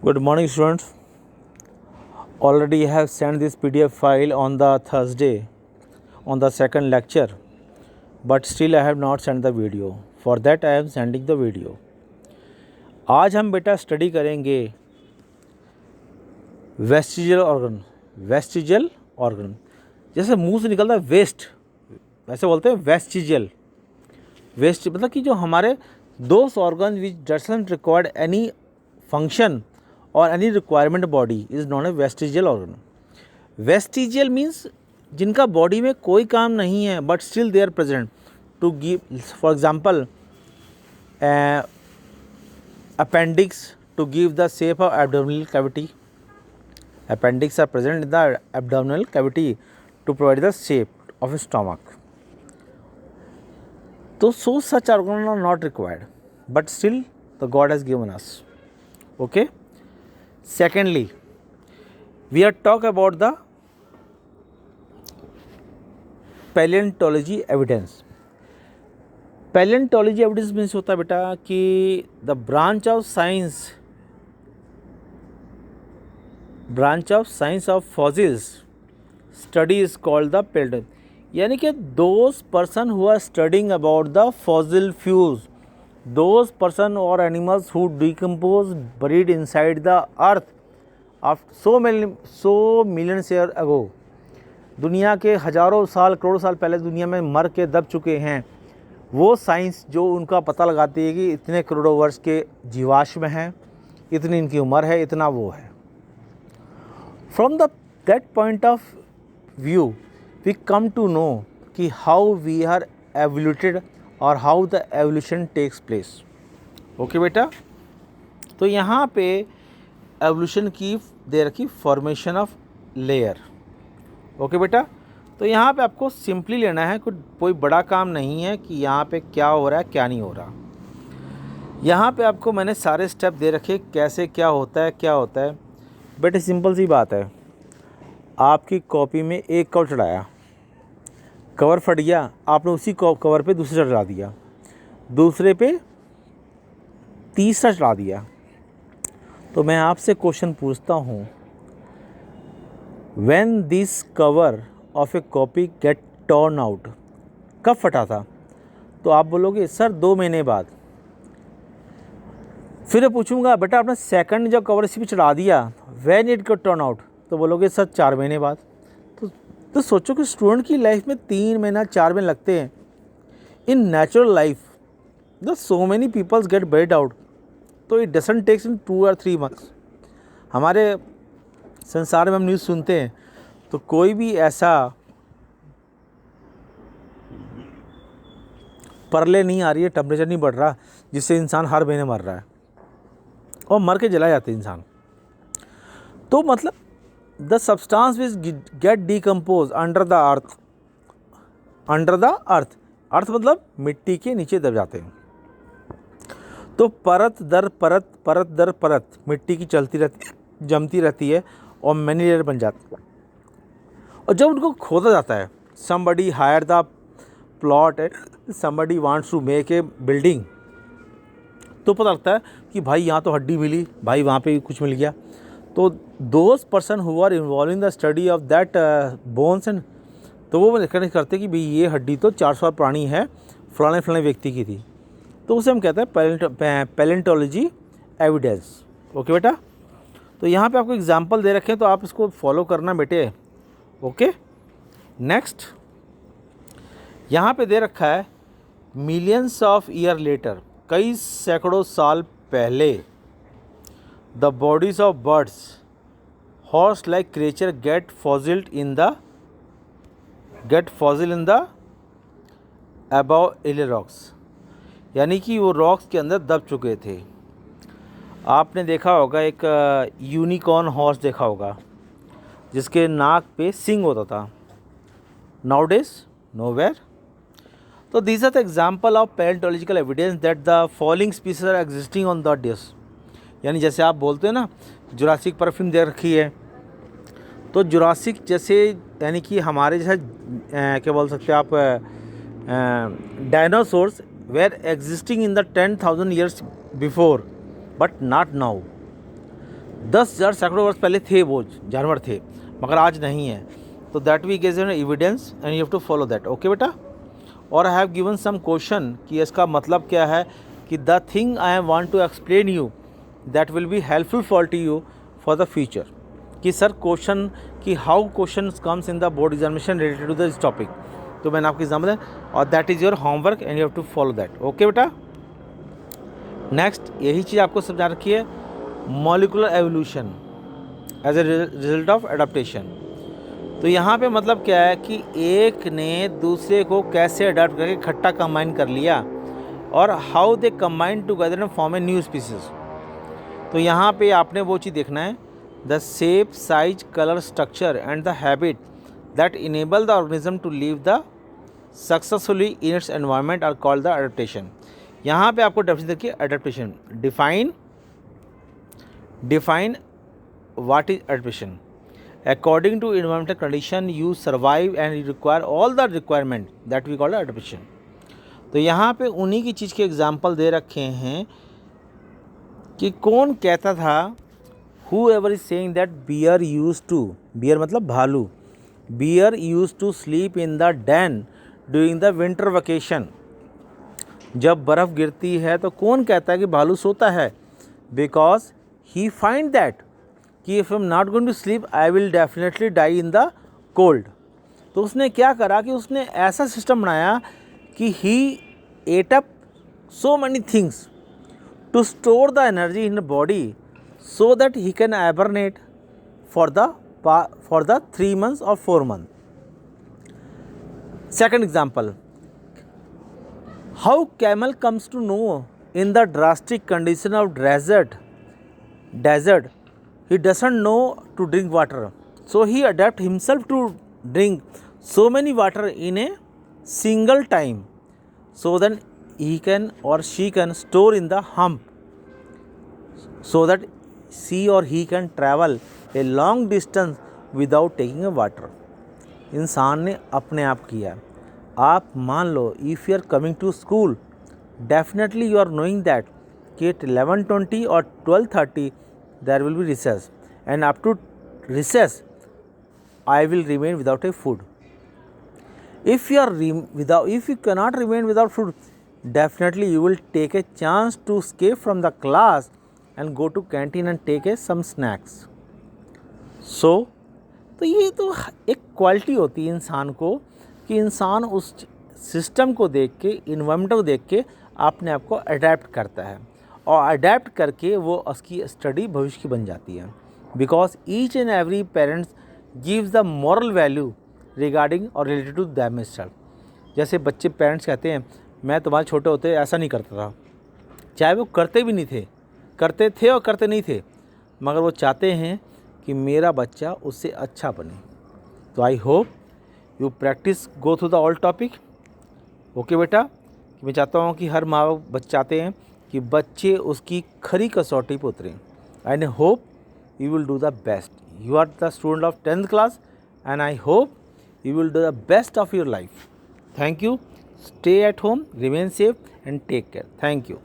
Good morning, students. Already I have sent this PDF file on the Thursday on the second lecture, but still I have not sent the video. For that I am sending the video. आज हम बेटा study करेंगे vestigial organ. Vestigial organ जैसे मुंह से निकलता है waste, वैसे बोलते हैं वेस्टिजियल। वेस्ट मतलब कि जो हमारे those organ which doesn't required any function और any requirement body is non a vestigial organ. Vestigial means जिनका बॉडी में कोई काम नहीं है but still they are present to give, for example appendix to give the shape of abdominal cavity. Appendix are present in the abdominal cavity to provide the shape of a stomach. So such organs are not required, but still the God has given us. Okay. Secondly, we are talk about the paleontology evidence. Palaeontology evidence means होता है बेटा कि the branch of science of fossils study is called the palaeontology, यानी कि those person who are studying about the fossil fuse, those person और animals who decompose buried inside the earth after so millions year ago. दुनिया के हजारों साल करोड़ों साल पहले दुनिया में मर के दब चुके हैं, वो साइंस जो उनका पता लगाती है कि इतने करोड़ों वर्ष के जीवाश्म हैं, इतनी इनकी उम्र है, इतना वो है। From that point of view we come to know कि हाउ वी आर एवोल्यूटेड और how the evolution takes place. Okay बेटा, तो यहाँ पे एवोल्यूशन की दे रखी फॉर्मेशन ऑफ लेयर। ओके बेटा, तो यहाँ पे आपको सिंपली लेना है, कोई बड़ा काम नहीं है कि यहाँ पे क्या हो रहा है क्या नहीं हो रहा। यहाँ पे आपको मैंने सारे स्टेप दे रखे कैसे क्या होता है। बेटे सिंपल सी बात है, आपकी कॉपी में एक कवर चढ़ाया, कवर फट गया, आपने उसी कवर पे दूसरा चढ़ा दिया, दूसरे पे तीसरा चढ़ा दिया। तो मैं आपसे क्वेश्चन पूछता हूँ, when this cover of a copy get turn out, कब फटा था? तो आप बोलोगे सर 2 महीने बाद। फिर पूछूंगा बेटा आपने सेकंड जब कवर इसी पे चढ़ा दिया when it get turn out, तो बोलोगे सर 4 महीने बाद। तो सोचो कि स्टूडेंट की लाइफ में 3 महीना 4 महीने लगते हैं। In natural life the so many peoples get bad out, तो इट डजंट टेक्स इन 2 और 3 मंथ्स। हमारे संसार में हम न्यूज़ सुनते हैं तो कोई भी ऐसा परले नहीं आ रही है, टेम्परेचर नहीं बढ़ रहा जिससे इंसान हर महीने मर रहा है और मर के जला जाते हैं इंसान। तो मतलब the substance which get decompose under the earth, earth मतलब मिट्टी के नीचे दब जाते हैं। तो परत दर परत मिट्टी की चलती रहती है, जमती रहती है और मैनी लेयर बन जाती है। और जब उनको खोदा जाता है, somebody hire the plot and somebody wants to make a building, तो पता लगता है कि भाई यहाँ तो हड्डी मिली, भाई वहाँ पे कुछ मिल गया। तो those person who are involve in the study of that bones and, तो वो रिकॉग्नाइज करते कि भाई ये हड्डी तो 400 साल पुरानी है, फलाने व्यक्ति की थी। तो उसे हम कहते हैं पैलेंटोलॉजी एविडेंस। ओके बेटा, तो यहाँ पे आपको एग्जाम्पल दे रखे हैं, तो आप इसको फॉलो करना बेटे। ओके, नेक्स्ट यहाँ पे दे रखा है मिलियंस ऑफ ईयर लेटर, कई सैकड़ों साल पहले, the bodies of birds horse like creature get fossil in the above earlier rocks, यानी कि वो रॉक्स के अंदर दब चुके थे। आपने देखा होगा एक यूनिकॉर्न हॉर्स देखा होगा जिसके नाक पे सिंग होता था, नाउडेज नोवेयर। तो this are the example of palaeontological evidence that the following species are existing on the this, यानी जैसे आप बोलते हैं ना जुरासिक परफ्यूम दे रखी है, तो जुरासिक जैसे यानी कि हमारे जैसे क्या बोल सकते हैं आप, dinosaurs were existing in the 10,000 years before but not now. 10,000 सैकड़ों वर्ष पहले थे, वो जानवर थे, मगर आज नहीं है। तो that we give an evidence and you have to follow that. Okay बेटा। और I have given some question कि इसका मतलब क्या है, कि the thing I want to explain you that will be helpful for to you for the future. कि sir question कि how question comes in the board examination related to this topic, तो मैंने आपको एग्जाम्पल है, और that is your homework and you have to follow that. Okay बेटा। Next यही चीज़ आपको समझा रखी है, molecular evolution as a result of adaptation. तो यहाँ पे मतलब क्या है कि एक ने दूसरे को कैसे अडाप्ट करके इकट्ठा कंबाइन कर लिया, और how they combine together and form a new species. तो यहाँ पे आपने वो चीज़ देखना है, the shape, size, colour, structure and the habit that enable the organism to live the successfully in its environment are called the adaptation. यहाँ पे आपको डेफिनेशन देखिए, adaptation, define what is adaptation. According to environmental condition you survive and you require all the requirement that we call adaptation। तो यहाँ पे उन्हीं की चीज़ के एग्जाम्पल दे रखे हैं कि कौन कहता था, whoever is saying that bear used to, bear मतलब भालू, bear used to sleep in the den during the winter vacation। जब बर्फ़ गिरती है तो कौन कहता है कि भालू सोता है, because he find that कि if I am not going to sleep I will definitely die in the cold. तो उसने क्या करा कि उसने ऐसा सिस्टम बनाया कि he ate up so many things to store the energy in body so that he can hibernate for the 3 months और 4 months। Second example, how camel comes to know in the drastic condition of desert he doesn't know to drink water, so he adapt himself to drink so many water in a single time, so then he can or she can store in the hump so that she or he can travel a long distance without taking a water। इंसान ने अपने आप किया। आप मान लो if you are coming to school, definitely you are knowing that कि 11:20 और 12:30 there will be recess, and up to recess I will remain without a food। If you cannot remain without food, definitely you will take a chance to escape from the class and go to canteen and take some snacks। So तो ये तो एक quality होती है इंसान को, कि इंसान उस सिस्टम को देख के, इन्वायरमेंट को देख के अपने आप को अडेप्ट करता है, और अडेप्ट करके वो उसकी स्टडी भविष्य की बन जाती है। Because each and every parents gives the moral value regarding और रिलेटेड टू दैम सेल्फ। जैसे बच्चे पेरेंट्स कहते हैं, मैं तुम्हारे छोटे होते ऐसा नहीं करता था, चाहे वो करते भी नहीं थे, करते थे और करते नहीं थे, मगर वो चाहते हैं कि मेरा बच्चा उससे अच्छा बने। तो आई hope you practice go through the all topic. Okay बेटा। मैं चाहता हूँ कि हर माँ बाप चाहते हैं कि बच्चे उसकी खरी कसौटी पर उतरें। I hope you will do the best. You are the student of 10th class and I hope you will do the best of your life. Thank you. Stay at home, remain safe and take care. Thank you.